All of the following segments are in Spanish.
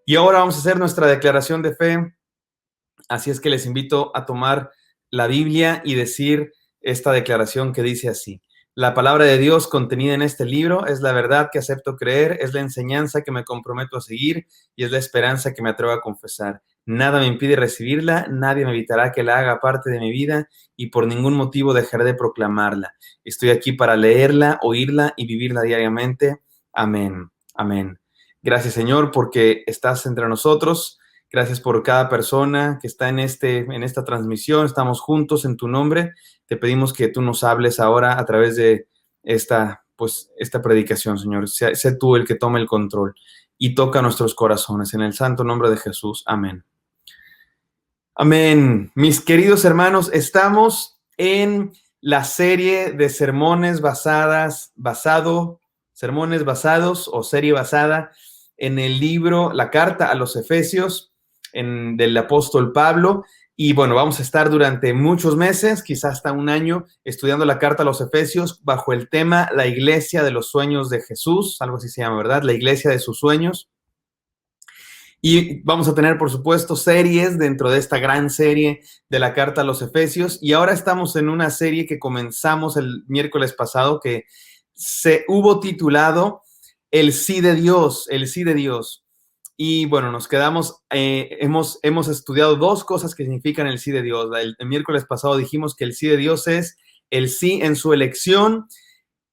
Y ahora vamos a hacer nuestra declaración de fe. Así es que les invito a tomar la Biblia y decir esta declaración que dice así: la palabra de Dios contenida en este libro es la verdad que acepto creer, es la enseñanza que me comprometo a seguir y es la esperanza que me atrevo a confesar. Nada me impide recibirla, nadie me evitará que la haga parte de mi vida y por ningún motivo dejaré de proclamarla. Estoy aquí para leerla, oírla y vivirla diariamente. Amén. Amén. Gracias, Señor, porque estás entre nosotros. Gracias por cada persona que está en esta transmisión. Estamos juntos en tu nombre. Te pedimos que tú nos hables ahora a través de esta predicación, Señor. Sé tú el que tome el control y toca nuestros corazones. En el santo nombre de Jesús. Amén. Amén. Mis queridos hermanos, estamos en la serie de sermones sermones basados o serie basada en el libro, la carta a los Efesios, del apóstol Pablo. Y bueno, vamos a estar durante muchos meses, quizás hasta un año, estudiando la carta a los Efesios bajo el tema La iglesia de los sueños de Jesús, algo así se llama, ¿verdad? La iglesia de sus sueños. Y vamos a tener, por supuesto, series dentro de esta gran serie de la carta a los Efesios. Y ahora estamos en una serie que comenzamos el miércoles pasado que se hubo titulado El sí de Dios, el sí de Dios. Y bueno, nos quedamos, hemos estudiado dos cosas que significan el sí de Dios. El miércoles pasado dijimos que el sí de Dios es el sí en su elección.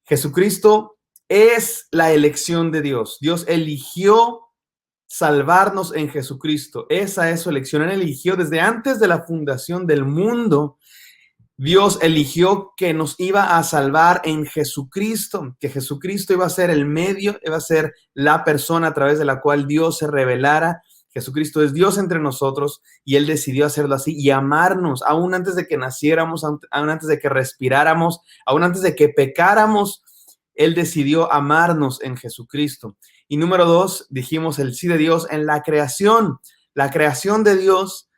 Jesucristo es la elección de Dios. Dios eligió salvarnos en Jesucristo. Esa es su elección. Él eligió desde antes de la fundación del mundo. Dios eligió que nos iba a salvar en Jesucristo, que Jesucristo iba a ser el medio, iba a ser la persona a través de la cual Dios se revelara. Jesucristo es Dios entre nosotros y Él decidió hacerlo así y amarnos, aún antes de que naciéramos, aún antes de que respiráramos, aún antes de que pecáramos. Él decidió amarnos en Jesucristo. Y número dos, dijimos el sí de Dios en la creación. La creación de Dios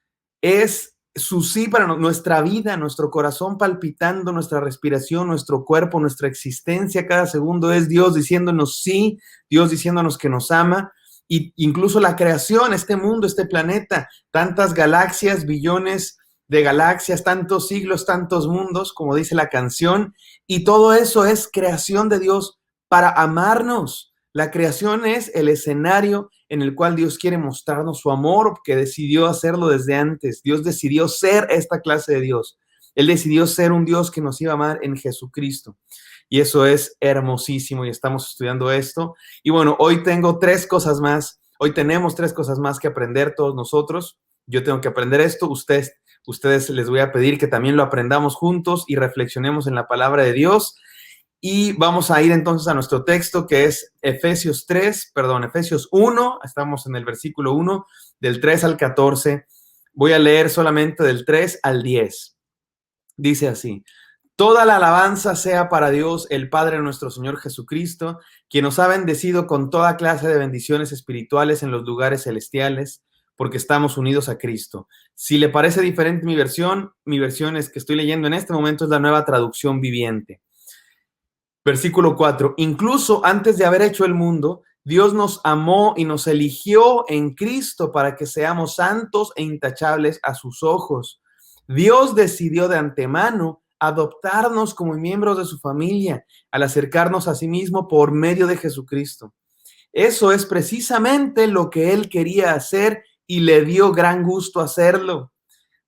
es su sí para nuestra vida, nuestro corazón palpitando, nuestra respiración, nuestro cuerpo, nuestra existencia cada segundo es Dios diciéndonos sí, Dios diciéndonos que nos ama. Y incluso la creación, este mundo, este planeta, tantas galaxias, billones de galaxias, tantos siglos, tantos mundos, como dice la canción, y todo eso es creación de Dios para amarnos. La creación es el escenario en el cual Dios quiere mostrarnos su amor, porque decidió hacerlo desde antes. Dios decidió ser esta clase de Dios. Él decidió ser un Dios que nos iba a amar en Jesucristo. Y eso es hermosísimo y estamos estudiando esto. Y bueno, hoy tengo tres cosas más. Hoy tenemos tres cosas más que aprender todos nosotros. Yo tengo que aprender esto. Ustedes les voy a pedir que también lo aprendamos juntos y reflexionemos en la palabra de Dios. Y vamos a ir entonces a nuestro texto que es Efesios 1, estamos en el versículo 1, del 3 al 14. Voy a leer solamente del 3 al 10. Dice así: toda la alabanza sea para Dios, el Padre de nuestro Señor Jesucristo, quien nos ha bendecido con toda clase de bendiciones espirituales en los lugares celestiales, porque estamos unidos a Cristo. Si le parece diferente mi versión es que estoy leyendo en este momento es la Nueva Traducción Viviente. Versículo 4, incluso antes de haber hecho el mundo, Dios nos amó y nos eligió en Cristo para que seamos santos e intachables a sus ojos. Dios decidió de antemano adoptarnos como miembros de su familia al acercarnos a sí mismo por medio de Jesucristo. Eso es precisamente lo que Él quería hacer y le dio gran gusto hacerlo.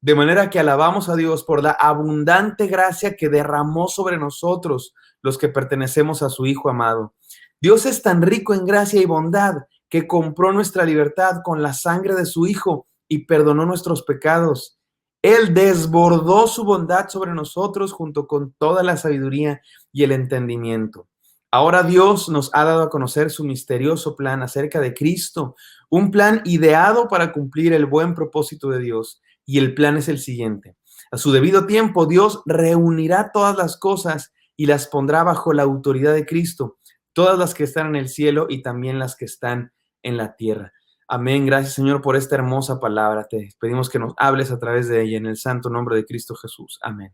De manera que alabamos a Dios por la abundante gracia que derramó sobre nosotros, los que pertenecemos a su Hijo amado. Dios es tan rico en gracia y bondad que compró nuestra libertad con la sangre de su Hijo y perdonó nuestros pecados. Él desbordó su bondad sobre nosotros junto con toda la sabiduría y el entendimiento. Ahora Dios nos ha dado a conocer su misterioso plan acerca de Cristo, un plan ideado para cumplir el buen propósito de Dios. Y el plan es el siguiente: a su debido tiempo, Dios reunirá todas las cosas y las pondrá bajo la autoridad de Cristo, todas las que están en el cielo y también las que están en la tierra. Amén. Gracias, Señor, por esta hermosa palabra. Te pedimos que nos hables a través de ella en el santo nombre de Cristo Jesús. Amén.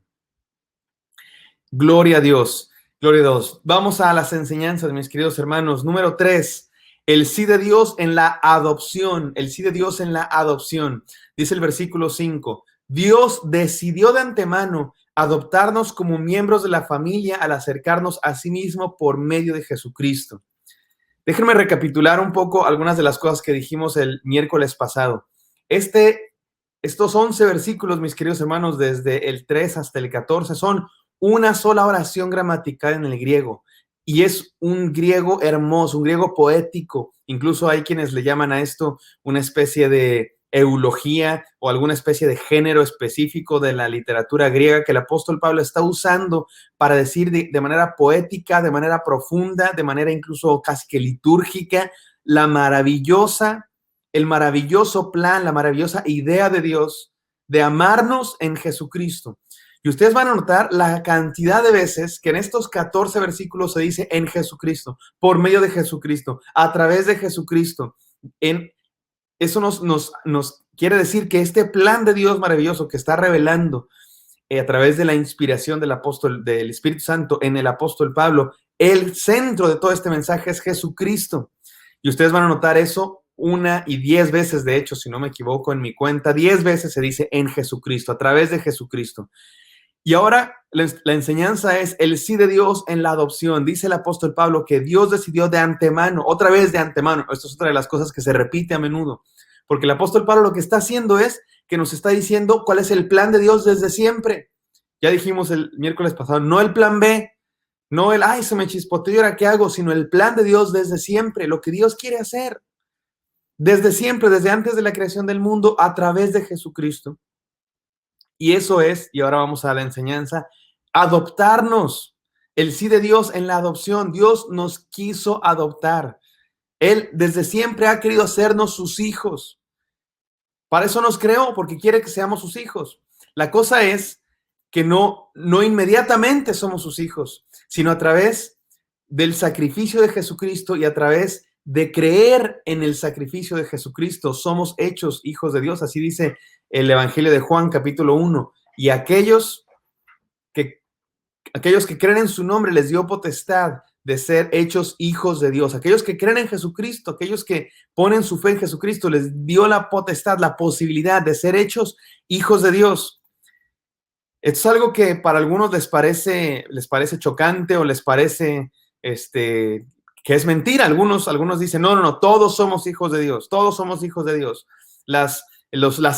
Gloria a Dios, gloria a Dios. Vamos a las enseñanzas, mis queridos hermanos. Número 3, el sí de Dios en la adopción, el sí de Dios en la adopción. Dice el versículo 5, Dios decidió de antemano adoptarnos como miembros de la familia al acercarnos a sí mismo por medio de Jesucristo. Déjenme recapitular un poco algunas de las cosas que dijimos el miércoles pasado. Estos 11 versículos, mis queridos hermanos, desde el 3 hasta el 14, son una sola oración gramatical en el griego. Y es un griego hermoso, un griego poético. Incluso hay quienes le llaman a esto una especie de eulogía o alguna especie de género específico de la literatura griega que el apóstol Pablo está usando para decir de manera poética, de manera profunda, de manera incluso casi que litúrgica, el maravilloso plan, la maravillosa idea de Dios de amarnos en Jesucristo. Y ustedes van a notar la cantidad de veces que en estos 14 versículos se dice en Jesucristo, por medio de Jesucristo, a través de Jesucristo. Eso nos quiere decir que este plan de Dios maravilloso que está revelando a través de la inspiración del Espíritu Santo en el apóstol Pablo, el centro de todo este mensaje es Jesucristo. Y ustedes van a notar eso 1 y 10 veces, de hecho, si no me equivoco en mi cuenta, 10 veces se dice en Jesucristo, a través de Jesucristo. Y ahora la enseñanza es el sí de Dios en la adopción. Dice el apóstol Pablo que Dios decidió de antemano, otra vez de antemano. Esto es otra de las cosas que se repite a menudo, porque el apóstol Pablo lo que está haciendo es que nos está diciendo cuál es el plan de Dios desde siempre. Ya dijimos el miércoles pasado, no el plan B, no el, ay, se me chispoteó, ¿y ahora qué hago? Sino el plan de Dios desde siempre, lo que Dios quiere hacer. Desde siempre, desde antes de la creación del mundo, a través de Jesucristo. Y eso es, y ahora vamos a la enseñanza, adoptarnos. El sí de Dios en la adopción. Dios nos quiso adoptar. Él desde siempre ha querido hacernos sus hijos. Para eso nos creó, porque quiere que seamos sus hijos. La cosa es que no inmediatamente somos sus hijos, sino a través del sacrificio de Jesucristo y a través de creer en el sacrificio de Jesucristo, somos hechos hijos de Dios. Así dice el Evangelio de Juan, capítulo 1. Y aquellos que creen en su nombre les dio potestad de ser hechos hijos de Dios. Aquellos que creen en Jesucristo, aquellos que ponen su fe en Jesucristo, les dio la potestad, la posibilidad de ser hechos hijos de Dios. Esto es algo que para algunos les parece chocante o les parece que es mentira. Algunos dicen, no, todos somos hijos de Dios, todos somos hijos de Dios. Las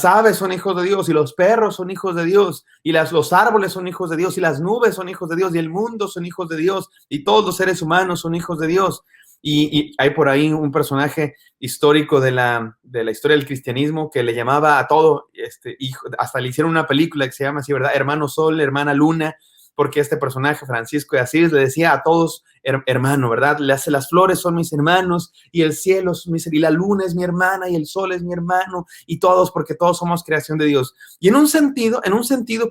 aves son hijos de Dios y los perros son hijos de Dios y los árboles son hijos de Dios y las nubes son hijos de Dios y el mundo son hijos de Dios y todos los seres humanos son hijos de Dios. Y hay por ahí un personaje histórico de la historia del cristianismo que le llamaba a todo, hijo, hasta le hicieron una película que se llama así, ¿verdad? Hermano Sol, hermana Luna, porque este personaje, Francisco de Asís, le decía a todos, hermano, ¿verdad? Le hace, las flores son mis hermanos y el cielo es y la luna es mi hermana y el sol es mi hermano y todos, porque todos somos creación de Dios. Y en un sentido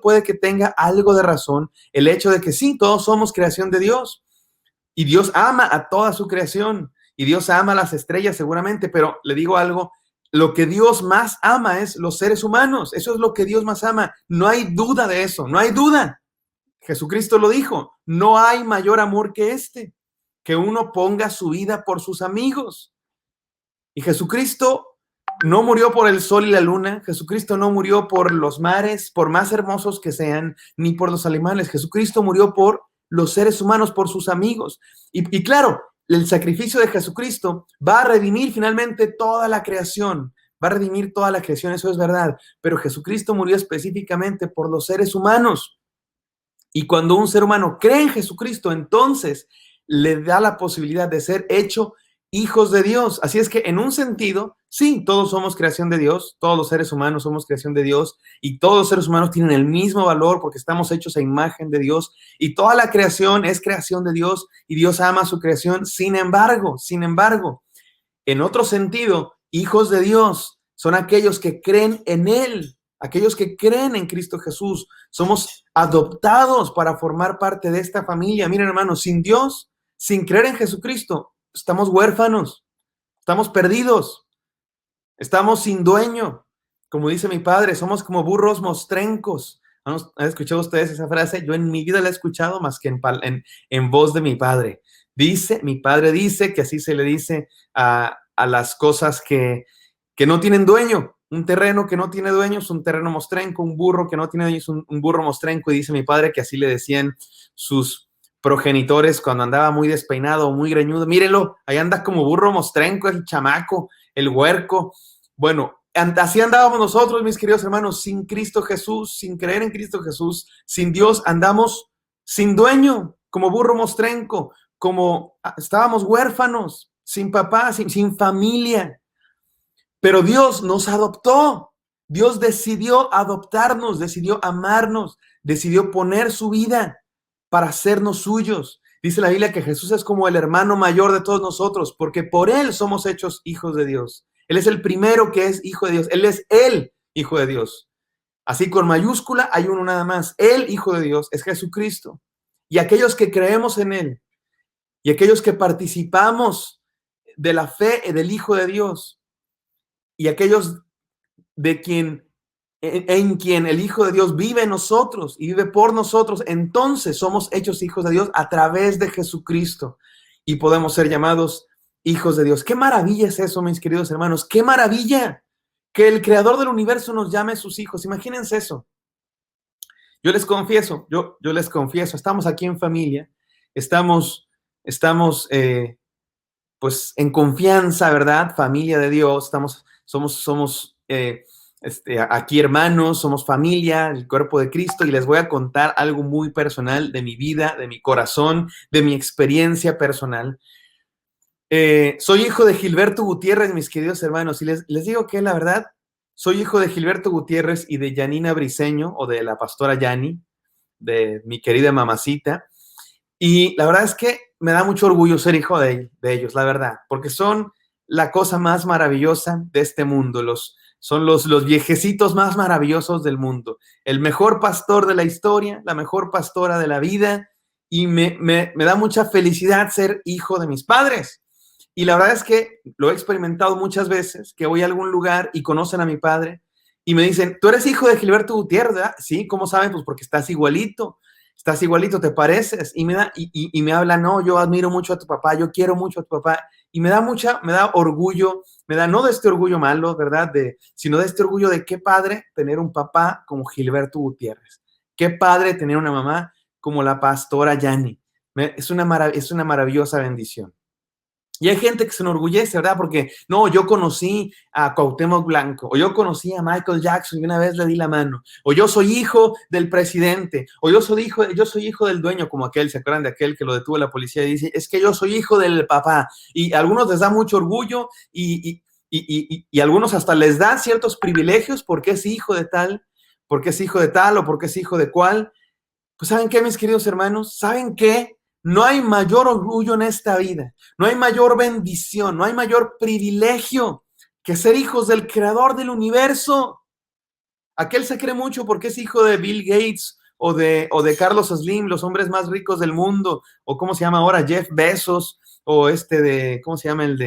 puede que tenga algo de razón el hecho de que sí, todos somos creación de Dios. Y Dios ama a toda su creación y Dios ama a las estrellas seguramente, pero le digo algo, lo que Dios más ama es los seres humanos. Eso es lo que Dios más ama. No hay duda de eso, no hay duda. Jesucristo lo dijo, no hay mayor amor que este, que uno ponga su vida por sus amigos. Y Jesucristo no murió por el sol y la luna, Jesucristo no murió por los mares, por más hermosos que sean, ni por los animales. Jesucristo murió por los seres humanos, por sus amigos. Y claro, el sacrificio de Jesucristo va a redimir finalmente toda la creación, va a redimir toda la creación, eso es verdad, pero Jesucristo murió específicamente por los seres humanos. Y cuando un ser humano cree en Jesucristo, entonces le da la posibilidad de ser hecho hijos de Dios. Así es que en un sentido, sí, todos somos creación de Dios, todos los seres humanos somos creación de Dios y todos los seres humanos tienen el mismo valor porque estamos hechos a imagen de Dios y toda la creación es creación de Dios y Dios ama su creación. Sin embargo, en otro sentido, hijos de Dios son aquellos que creen en Él, aquellos que creen en Cristo Jesús. Somos adoptados para formar parte de esta familia. Miren, hermanos, sin Dios, sin creer en Jesucristo, estamos huérfanos, estamos perdidos, estamos sin dueño. Como dice mi padre, somos como burros mostrencos, ¿Han escuchado ustedes esa frase? Yo en mi vida la he escuchado más que en voz de mi padre. Mi padre dice que así se le dice a las cosas que no tienen dueño. Un terreno que no tiene dueño es un terreno mostrenco, un burro que no tiene dueño es un burro mostrenco, y dice mi padre que así le decían sus progenitores cuando andaba muy despeinado o muy greñudo. Mírenlo, ahí anda como burro mostrenco, el chamaco, el huerco. Bueno, así andábamos nosotros, mis queridos hermanos, sin Cristo Jesús, sin creer en Cristo Jesús, sin Dios, andamos sin dueño, como burro mostrenco, como estábamos huérfanos, sin papá, sin familia. Pero Dios nos adoptó. Dios decidió adoptarnos, decidió amarnos, decidió poner su vida para hacernos suyos. Dice la Biblia que Jesús es como el hermano mayor de todos nosotros, porque por Él somos hechos hijos de Dios. Él es el primero que es hijo de Dios. Él es el hijo de Dios. Así con mayúscula hay uno nada más. El hijo de Dios es Jesucristo. Y aquellos que creemos en Él y aquellos que participamos de la fe del Hijo de Dios, y aquellos en quien el Hijo de Dios vive en nosotros y vive por nosotros, entonces somos hechos hijos de Dios a través de Jesucristo y podemos ser llamados hijos de Dios. ¡Qué maravilla es eso, mis queridos hermanos! ¡Qué maravilla! Que el creador del universo nos llame sus hijos. Imagínense eso. Yo les confieso, estamos aquí en familia, estamos pues en confianza, ¿verdad? Familia de Dios, somos aquí hermanos, somos familia, el cuerpo de Cristo, y les voy a contar algo muy personal de mi vida, de mi corazón, de mi experiencia personal. Soy hijo de Gilberto Gutiérrez, mis queridos hermanos, y les digo que la verdad, soy hijo de Gilberto Gutiérrez y de Yanina Briceño, o de la pastora Yani, de mi querida mamacita. Y la verdad es que me da mucho orgullo ser hijo de ellos, la verdad, porque son la cosa más maravillosa de este mundo, son los viejecitos más maravillosos del mundo, el mejor pastor de la historia, la mejor pastora de la vida, y me da mucha felicidad ser hijo de mis padres. Y la verdad es que lo he experimentado muchas veces, que voy a algún lugar y conocen a mi padre y me dicen, ¿tú eres hijo de Gilberto Gutiérrez, verdad? Sí, ¿cómo saben? Pues porque estás igualito, te pareces. Y me habla, no, yo admiro mucho a tu papá, yo quiero mucho a tu papá. Y me da orgullo, no de este orgullo malo, ¿verdad? Sino de este orgullo de qué padre tener un papá como Gilberto Gutiérrez. Qué padre tener una mamá como la pastora Yani. Es una maravillosa bendición. Y hay gente que se enorgullece, ¿verdad? Porque, no, yo conocí a Cuauhtémoc Blanco, o yo conocí a Michael Jackson y una vez le di la mano, o yo soy hijo del presidente, o yo soy hijo del dueño, como aquel, ¿se acuerdan de aquel que lo detuvo la policía y dice, es que yo soy hijo del papá? Y a algunos les da mucho orgullo y a algunos hasta les dan ciertos privilegios porque es hijo de tal, porque es hijo de tal o porque es hijo de cual. Pues ¿saben qué, mis queridos hermanos? ¿Saben qué? No hay mayor orgullo en esta vida, no hay mayor bendición, no hay mayor privilegio que ser hijos del creador del universo. Aquel se cree mucho porque es hijo de Bill Gates o de Carlos Slim, los hombres más ricos del mundo, o ¿cómo se llama ahora? Jeff Bezos, o ¿cómo se llama el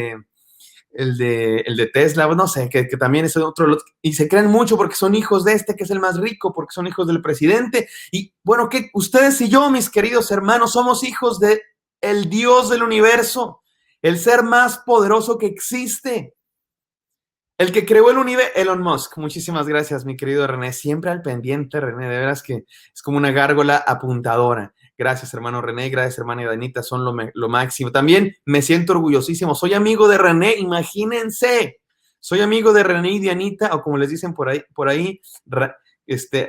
de Tesla, no sé, que también es otro, y se creen mucho porque son hijos de que es el más rico, porque son hijos del presidente, y bueno, que ustedes y yo, mis queridos hermanos, somos hijos de el Dios del universo, el ser más poderoso que existe, el que creó el universo, Elon Musk. Muchísimas gracias, mi querido René, siempre al pendiente, René, de veras que es como una gárgola apuntadora. Gracias, hermano René, gracias, hermana Danita, son lo máximo. También me siento orgullosísimo, soy amigo de René, imagínense, soy amigo de René y Dianita, o como les dicen por ahí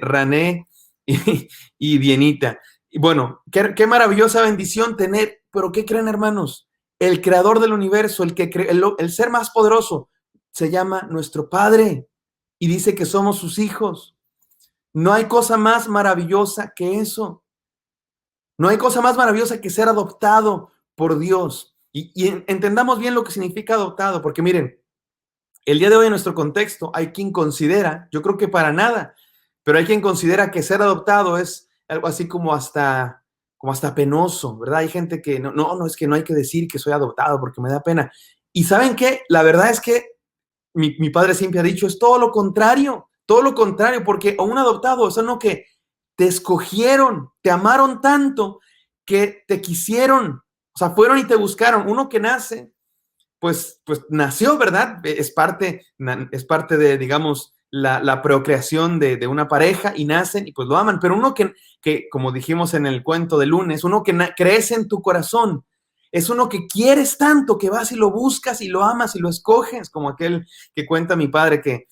René y Dianita. Y bueno, qué maravillosa bendición tener, pero ¿qué creen, hermanos? El creador del universo, el ser más poderoso, se llama nuestro Padre y dice que somos sus hijos. No hay cosa más maravillosa que eso. No hay cosa más maravillosa que ser adoptado por Dios. Y entendamos bien lo que significa adoptado, porque miren, el día de hoy en nuestro contexto hay quien considera, yo creo que para nada, pero hay quien considera que ser adoptado es algo así como hasta penoso, ¿verdad? Hay gente que no, es que no hay que decir que soy adoptado porque me da pena. Y ¿saben qué? La verdad es que mi padre siempre ha dicho, es todo lo contrario, porque un adoptado, eso no que te escogieron, te amaron tanto que te quisieron. O sea, fueron y te buscaron. Uno que nace, pues nació, ¿verdad? Es parte de, digamos, la procreación de una pareja y nacen y pues lo aman. Pero uno que como dijimos en el cuento de lunes, uno que crece en tu corazón, es uno que quieres tanto que vas y lo buscas y lo amas y lo escoges, como aquel que cuenta mi padre que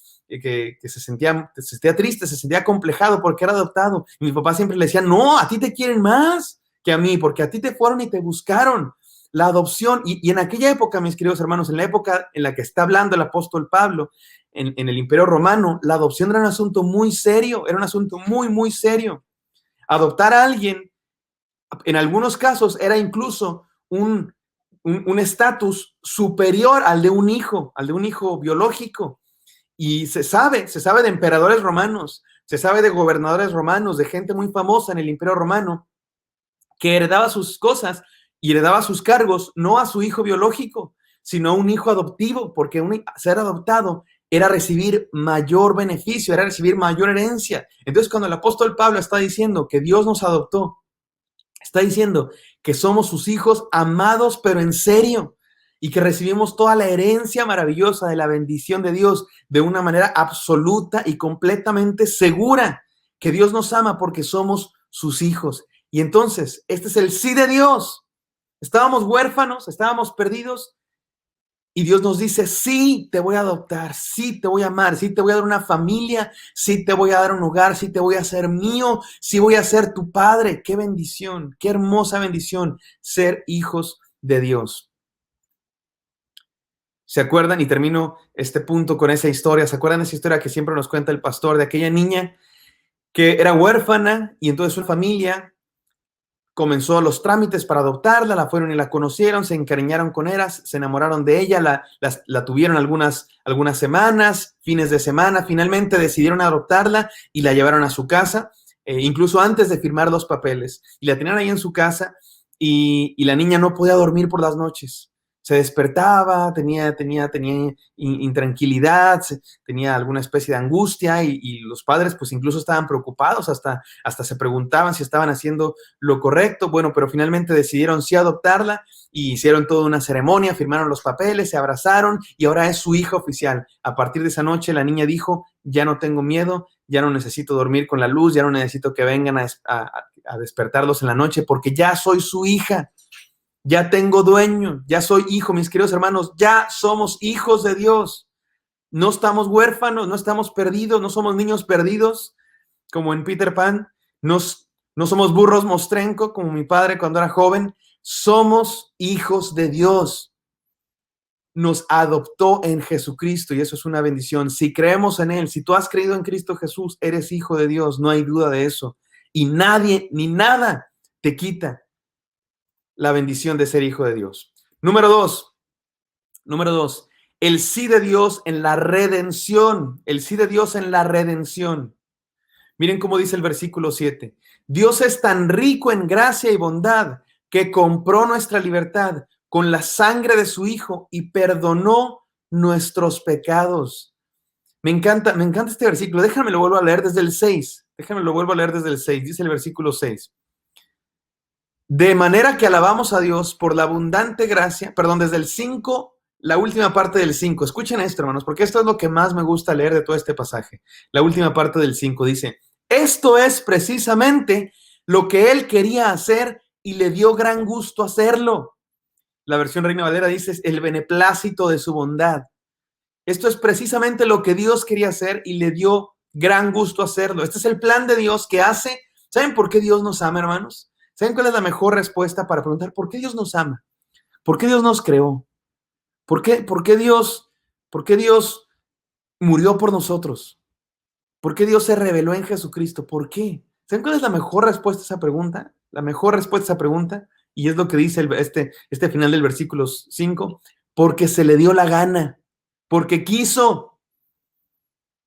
se sentía triste, se sentía acomplejado porque era adoptado. Y mi papá siempre le decía, no, a ti te quieren más que a mí, porque a ti te fueron y te buscaron. La adopción, y en aquella época, mis queridos hermanos, en la época en la que está hablando el apóstol Pablo, en el Imperio Romano, la adopción era un asunto muy serio, era un asunto muy, muy serio. Adoptar a alguien, en algunos casos, era incluso un estatus superior al de un hijo biológico. Y se sabe de emperadores romanos, se sabe de gobernadores romanos, de gente muy famosa en el Imperio Romano, que heredaba sus cosas y heredaba sus cargos no a su hijo biológico, sino a un hijo adoptivo, porque ser adoptado era recibir mayor beneficio, era recibir mayor herencia. Entonces, cuando el apóstol Pablo está diciendo que Dios nos adoptó, está diciendo que somos sus hijos amados, pero en serio, y que recibimos toda la herencia maravillosa de la bendición de Dios de una manera absoluta y completamente segura, que Dios nos ama porque somos sus hijos. Y entonces, este es el sí de Dios. Estábamos huérfanos, estábamos perdidos, y Dios nos dice, sí, te voy a adoptar, sí, te voy a amar, sí, te voy a dar una familia, sí, te voy a dar un hogar, sí, te voy a hacer mío, sí, voy a ser tu padre. Qué bendición, qué hermosa bendición ser hijos de Dios. ¿Se acuerdan? Y termino este punto con esa historia. ¿Se acuerdan de esa historia que siempre nos cuenta el pastor de aquella niña que era huérfana y entonces su familia comenzó los trámites para adoptarla, la fueron y la conocieron, se encariñaron con ella, se enamoraron de ella, la tuvieron algunas semanas, fines de semana, finalmente decidieron adoptarla y la llevaron a su casa, incluso antes de firmar los papeles. Y la tenían ahí en su casa y la niña no podía dormir por las noches. Se despertaba, tenía intranquilidad, tenía alguna especie de angustia y los padres pues incluso estaban preocupados, hasta se preguntaban si estaban haciendo lo correcto. Bueno, pero finalmente decidieron sí adoptarla y hicieron toda una ceremonia, firmaron los papeles, se abrazaron y ahora es su hija oficial. A partir de esa noche la niña dijo, ya no tengo miedo, ya no necesito dormir con la luz, ya no necesito que vengan a despertarlos en la noche porque ya soy su hija. Ya tengo dueño, ya soy hijo, mis queridos hermanos, ya somos hijos de Dios. No estamos huérfanos, no estamos perdidos, no somos niños perdidos, como en Peter Pan, no somos burros mostrenco, como mi padre cuando era joven, somos hijos de Dios. Nos adoptó en Jesucristo y eso es una bendición. Si creemos en Él, si tú has creído en Cristo Jesús, eres hijo de Dios, no hay duda de eso. Y nadie ni nada te quita la bendición de ser hijo de Dios. Número dos, el sí de Dios en la redención, el sí de Dios en la redención. Miren cómo dice el versículo 7. Dios es tan rico en gracia y bondad que compró nuestra libertad con la sangre de su Hijo y perdonó nuestros pecados. Me encanta este versículo. Déjame lo vuelvo a leer desde el 6. Dice el versículo 6. De manera que alabamos a Dios por la abundante gracia, desde el 5, la última parte del 5. Escuchen esto, hermanos, porque esto es lo que más me gusta leer de todo este pasaje. La última parte del 5 dice, esto es precisamente lo que Él quería hacer y le dio gran gusto hacerlo. La versión Reina Valera dice, el beneplácito de su bondad. Esto es precisamente lo que Dios quería hacer y le dio gran gusto hacerlo. Este es el plan de Dios que hace. ¿Saben por qué Dios nos ama, hermanos? ¿Saben cuál es la mejor respuesta para preguntar por qué Dios nos ama? ¿Por qué Dios nos creó? ¿Por qué Dios murió por nosotros? ¿Por qué Dios se reveló en Jesucristo? ¿Por qué? ¿Saben cuál es la mejor respuesta a esa pregunta? La mejor respuesta a esa pregunta, y es lo que dice este final del versículo 5, porque se le dio la gana, porque quiso,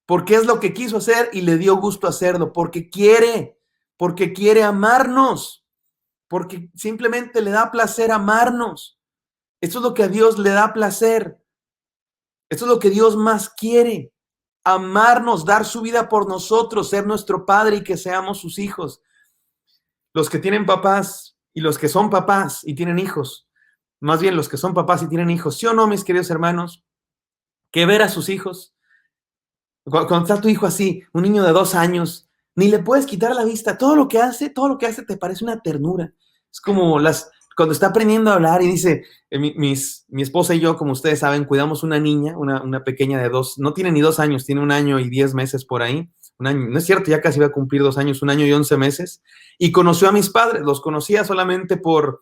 porque es lo que quiso hacer y le dio gusto hacerlo, porque quiere amarnos, porque simplemente le da placer amarnos. Esto es lo que a Dios le da placer. Esto es lo que Dios más quiere. amarnos, dar su vida por nosotros, ser nuestro Padre y que seamos sus hijos. Los que tienen papás y los que son papás y tienen hijos, más bien los que son papás y tienen hijos, ¿sí o no, mis queridos hermanos? Que ver a sus hijos, cuando está tu hijo así, un niño de 2 años, ni le puedes quitar la vista. Todo lo que hace te parece una ternura. Es como cuando está aprendiendo a hablar y dice, mi esposa y yo, como ustedes saben, cuidamos una niña, una pequeña de no tiene ni 2 años, tiene 1 año y 10 meses por ahí. Un año, no es cierto, ya casi va a cumplir 2 años, 1 año y 11 meses. Y conoció a mis padres, los conocía solamente por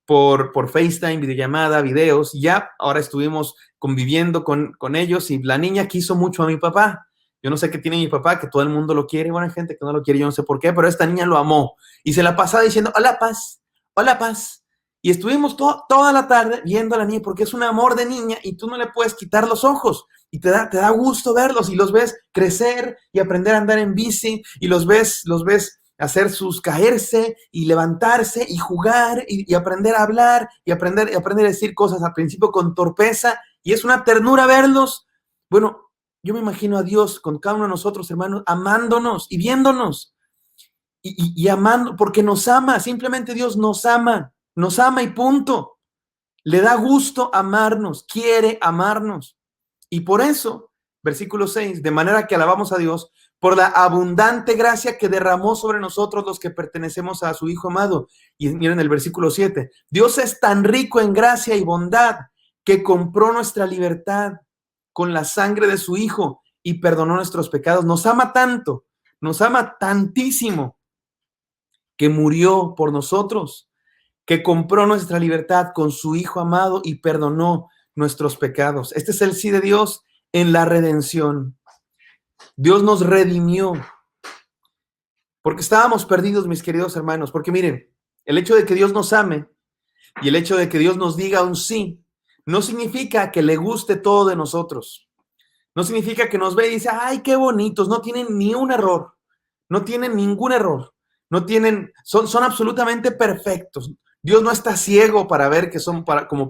FaceTime, videollamada, videos, y ya ahora estuvimos conviviendo con ellos y la niña quiso mucho a mi papá. Yo no sé qué tiene mi papá, que todo el mundo lo quiere, bueno, hay gente que no lo quiere, yo no sé por qué, pero esta niña lo amó y se la pasaba diciendo, hola paz, hola paz. Y estuvimos toda la tarde viendo a la niña porque es un amor de niña y tú no le puedes quitar los ojos y te da gusto verlos y los ves crecer y aprender a andar en bici y los ves hacer sus caerse y levantarse y jugar y aprender a hablar y aprender a decir cosas al principio con torpeza y es una ternura verlos. Bueno, yo me imagino a Dios con cada uno de nosotros, hermanos, amándonos y viéndonos y amando, porque nos ama, simplemente Dios nos ama y punto. Le da gusto amarnos, quiere amarnos. Y por eso, versículo 6, de manera que alabamos a Dios por la abundante gracia que derramó sobre nosotros los que pertenecemos a su Hijo amado. Y miren el versículo 7, Dios es tan rico en gracia y bondad que compró nuestra libertad con la sangre de su Hijo y perdonó nuestros pecados. Nos ama tanto, nos ama tantísimo que murió por nosotros, que compró nuestra libertad con su Hijo amado y perdonó nuestros pecados. Este es el sí de Dios en la redención. Dios nos redimió porque estábamos perdidos, mis queridos hermanos. Porque miren, el hecho de que Dios nos ame y el hecho de que Dios nos diga un sí, no significa que le guste todo de nosotros. No significa que nos ve y dice, ay, qué bonitos, no tienen ni un error, no tienen ningún error, son absolutamente perfectos. Dios no está ciego para ver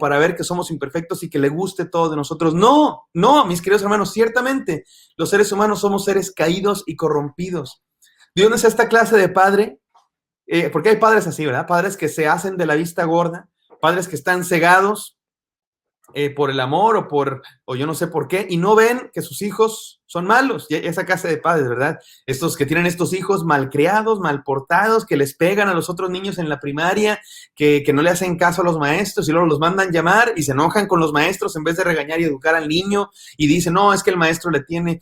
para ver que somos imperfectos y que le guste todo de nosotros. No, mis queridos hermanos, ciertamente los seres humanos somos seres caídos y corrompidos. Dios no es esta clase de padre, porque hay padres así, ¿verdad? Padres que se hacen de la vista gorda, padres que están cegados por el amor o yo no sé por qué, y no ven que sus hijos son malos. Y esa clase de padres, ¿verdad? Estos que tienen estos hijos malcriados, mal portados, que les pegan a los otros niños en la primaria, que no le hacen caso a los maestros y luego los mandan llamar y se enojan con los maestros en vez de regañar y educar al niño y dicen, no, es que el maestro le tiene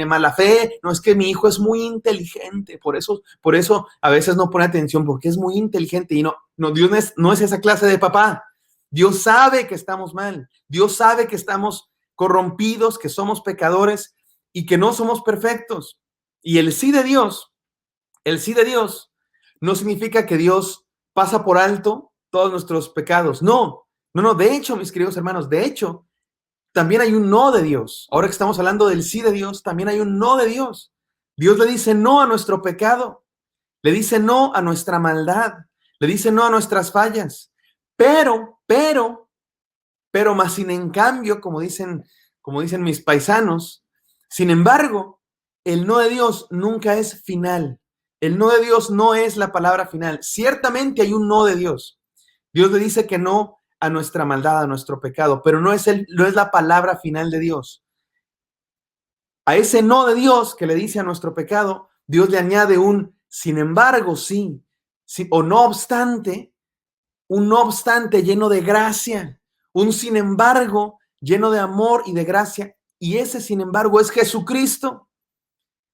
mala fe, no, es que mi hijo es muy inteligente, por eso a veces no pone atención porque es muy inteligente y no, Dios no es esa clase de papá. Dios sabe que estamos mal, Dios sabe que estamos corrompidos, que somos pecadores y que no somos perfectos. Y el sí de Dios no significa que Dios pasa por alto todos nuestros pecados. No, de hecho, mis queridos hermanos, de hecho, también hay un no de Dios. Ahora que estamos hablando del sí de Dios, también hay un no de Dios. Dios le dice no a nuestro pecado, le dice no a nuestra maldad, le dice no a nuestras fallas. Pero, más sin en cambio, como dicen mis paisanos, sin embargo, el no de Dios nunca es final. El no de Dios no es la palabra final. Ciertamente hay un no de Dios. Dios le dice que no a nuestra maldad, a nuestro pecado, pero no es la palabra final de Dios. A ese no de Dios que le dice a nuestro pecado, Dios le añade un sin embargo, sí o no obstante, un no obstante lleno de gracia, un sin embargo lleno de amor y de gracia. Y ese sin embargo es Jesucristo.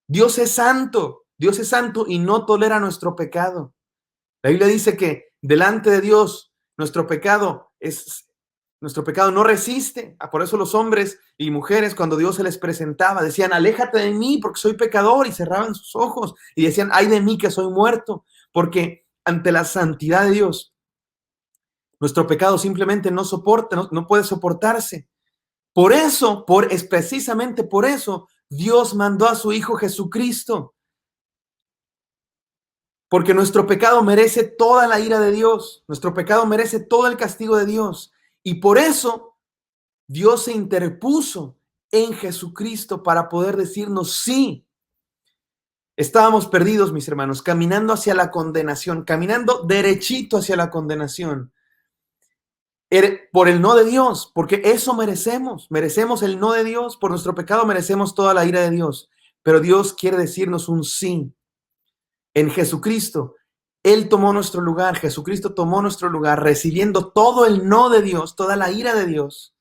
Dios es santo y no tolera nuestro pecado. La Biblia dice que delante de Dios nuestro pecado no resiste. Por eso los hombres y mujeres cuando Dios se les presentaba decían, aléjate de mí porque soy pecador, y cerraban sus ojos y decían, ay de mí que soy muerto, porque ante la santidad de Dios nuestro pecado simplemente no puede soportarse. Precisamente por eso, Dios mandó a su Hijo Jesucristo. Porque nuestro pecado merece toda la ira de Dios. Nuestro pecado merece todo el castigo de Dios. Y por eso, Dios se interpuso en Jesucristo para poder decirnos sí. Estábamos perdidos, mis hermanos, caminando hacia la condenación, caminando derechito hacia la condenación. Por el no de Dios, porque eso merecemos. Merecemos el no de Dios. Por nuestro pecado merecemos toda la ira de Dios. Pero Dios quiere decirnos un sí. En Jesucristo, Él tomó nuestro lugar. Jesucristo tomó nuestro lugar, recibiendo todo el no de Dios, toda la ira de Dios,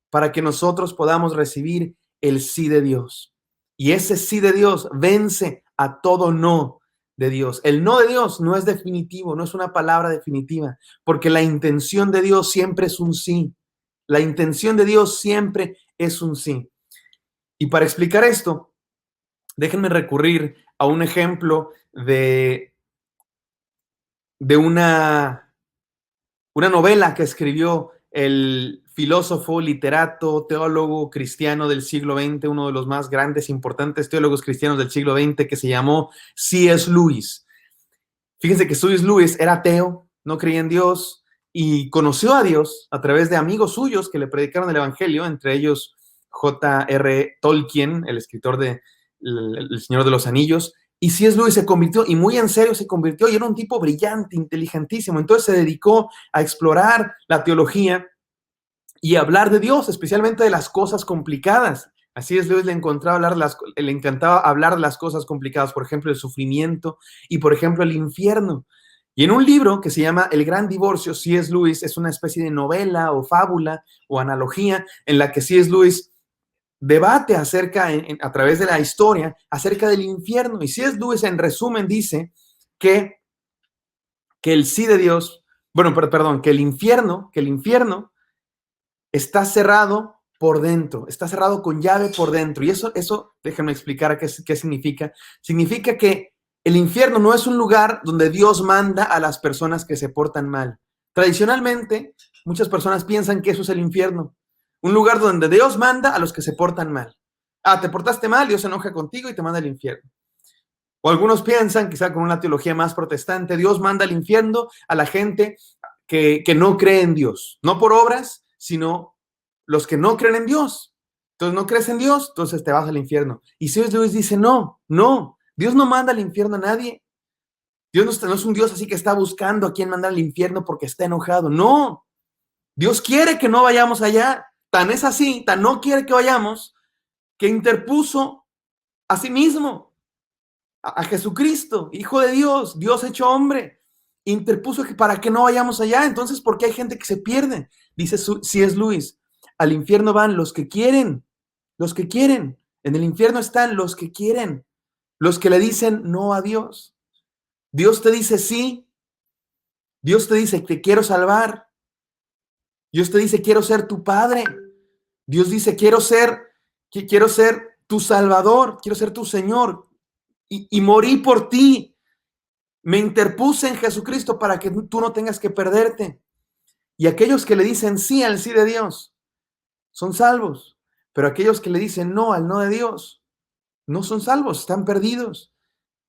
para que nosotros podamos recibir el sí de Dios. Y ese sí de Dios vence a todo no de Dios. El no de Dios no es definitivo, no es una palabra definitiva, porque la intención de Dios siempre es un sí. La intención de Dios siempre es un sí. Y para explicar esto, déjenme recurrir a un ejemplo de una novela que escribió el filósofo, literato, teólogo cristiano del siglo XX, uno de los más grandes, importantes teólogos cristianos del siglo XX, que se llamó C.S. Lewis. Fíjense que C.S. Lewis era ateo, no creía en Dios, y conoció a Dios a través de amigos suyos que le predicaron el evangelio, entre ellos J.R. Tolkien, el escritor de El Señor de los Anillos. Y C.S. Lewis se convirtió, y muy en serio se convirtió, y era un tipo brillante, inteligentísimo. Entonces se dedicó a explorar la teología y a hablar de Dios, especialmente de las cosas complicadas. A C.S. Lewis le encantaba hablar de las cosas complicadas, por ejemplo, el sufrimiento y, por ejemplo, el infierno. Y en un libro que se llama El Gran Divorcio, C.S. Lewis es una especie de novela o fábula o analogía en la que C.S. Lewis debate acerca, a través de la historia, acerca del infierno. Y C.S. Lewis, en resumen, dice que el sí de Dios, que el infierno está cerrado por dentro, está cerrado con llave por dentro. Y eso déjenme explicar qué significa. Significa que el infierno no es un lugar donde Dios manda a las personas que se portan mal. Tradicionalmente, muchas personas piensan que eso es el infierno. Un lugar donde Dios manda a los que se portan mal. Te portaste mal, Dios se enoja contigo y te manda al infierno. O algunos piensan, quizá con una teología más protestante, Dios manda al infierno a la gente que no cree en Dios. No por obras, sino los que no creen en Dios. Entonces no crees en Dios, entonces te vas al infierno. Y C.S. Lewis dice, no, Dios no manda al infierno a nadie. Dios no es un Dios así que está buscando a quién mandar al infierno porque está enojado. No, Dios quiere que no vayamos allá. Tan es así, tan no quiere que vayamos, que interpuso a sí mismo, a Jesucristo, Hijo de Dios, Dios hecho hombre. Interpuso para que no vayamos allá. Entonces, ¿por qué hay gente que se pierde? Dice C.S. Lewis, al infierno van los que quieren, los que quieren. En el infierno están los que quieren, los que le dicen no a Dios. Dios te dice sí. Dios te dice, te quiero salvar. Dios te dice, quiero ser tu padre. Dios dice, quiero ser tu salvador, quiero ser tu Señor. Y morí por ti. Me interpuse en Jesucristo para que tú no tengas que perderte. Y aquellos que le dicen sí al sí de Dios son salvos. Pero aquellos que le dicen no al no de Dios no son salvos, están perdidos.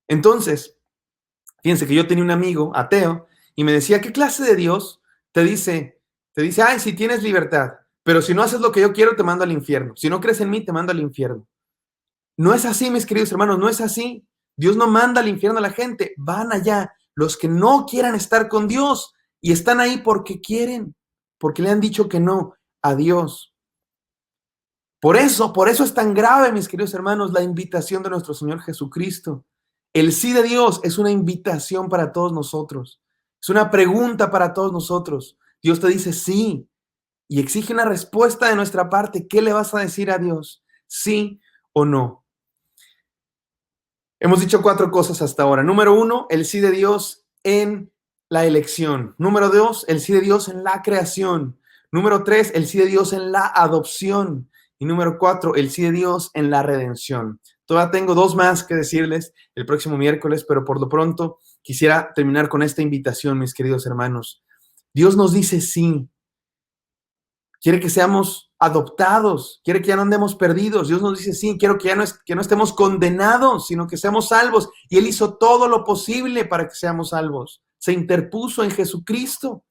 Entonces, fíjense que yo tenía un amigo ateo y me decía, ¿qué clase de Dios te dice, ay, si tienes libertad, pero si no haces lo que yo quiero, te mando al infierno? Si no crees en mí, te mando al infierno. No es así, mis queridos hermanos, no es así. Dios no manda al infierno a la gente, van allá los que no quieran estar con Dios y están ahí porque quieren, porque le han dicho que no a Dios. Por eso es tan grave, mis queridos hermanos, la invitación de nuestro Señor Jesucristo. El sí de Dios es una invitación para todos nosotros. Es una pregunta para todos nosotros. Dios te dice sí y exige una respuesta de nuestra parte. ¿Qué le vas a decir a Dios? ¿Sí o no? Hemos dicho 4 cosas hasta ahora. Número 1, el sí de Dios en la elección. Número 2, el sí de Dios en la creación. Número 3, el sí de Dios en la adopción. Y número 4, el sí de Dios en la redención. Todavía tengo 2 más que decirles el próximo miércoles, pero por lo pronto quisiera terminar con esta invitación, mis queridos hermanos. Dios nos dice sí. Quiere que seamos adoptados, quiere que ya no andemos perdidos. Dios nos dice, sí, quiero que no estemos condenados, sino que seamos salvos. Y Él hizo todo lo posible para que seamos salvos. Se interpuso en Jesucristo.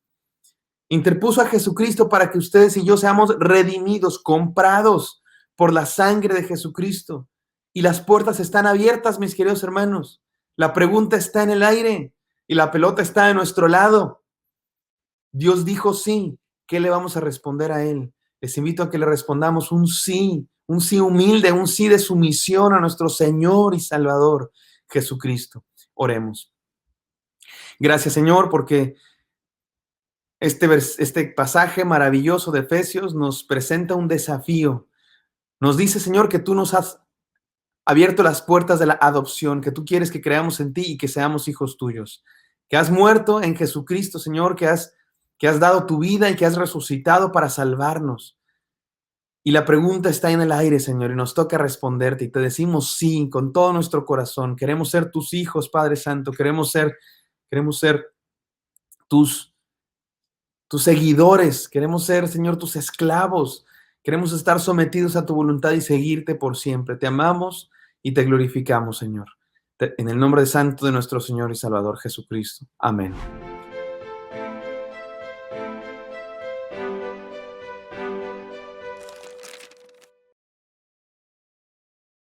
Interpuso a Jesucristo para que ustedes y yo seamos redimidos, comprados por la sangre de Jesucristo. Y las puertas están abiertas, mis queridos hermanos. La pregunta está en el aire y la pelota está de nuestro lado. Dios dijo sí. ¿Qué le vamos a responder a Él? Les invito a que le respondamos un sí humilde, un sí de sumisión a nuestro Señor y Salvador, Jesucristo. Oremos. Gracias, Señor, porque este pasaje maravilloso de Efesios nos presenta un desafío. Nos dice, Señor, que tú nos has abierto las puertas de la adopción, que tú quieres que creamos en ti y que seamos hijos tuyos, que has muerto en Jesucristo, Señor, que has dado tu vida y que has resucitado para salvarnos. Y la pregunta está en el aire, Señor, y nos toca responderte y te decimos sí con todo nuestro corazón. Queremos ser tus hijos, Padre Santo, queremos ser tus seguidores, queremos ser, Señor, tus esclavos, queremos estar sometidos a tu voluntad y seguirte por siempre. Te amamos y te glorificamos, Señor. En el nombre santo de nuestro Señor y Salvador Jesucristo. Amén.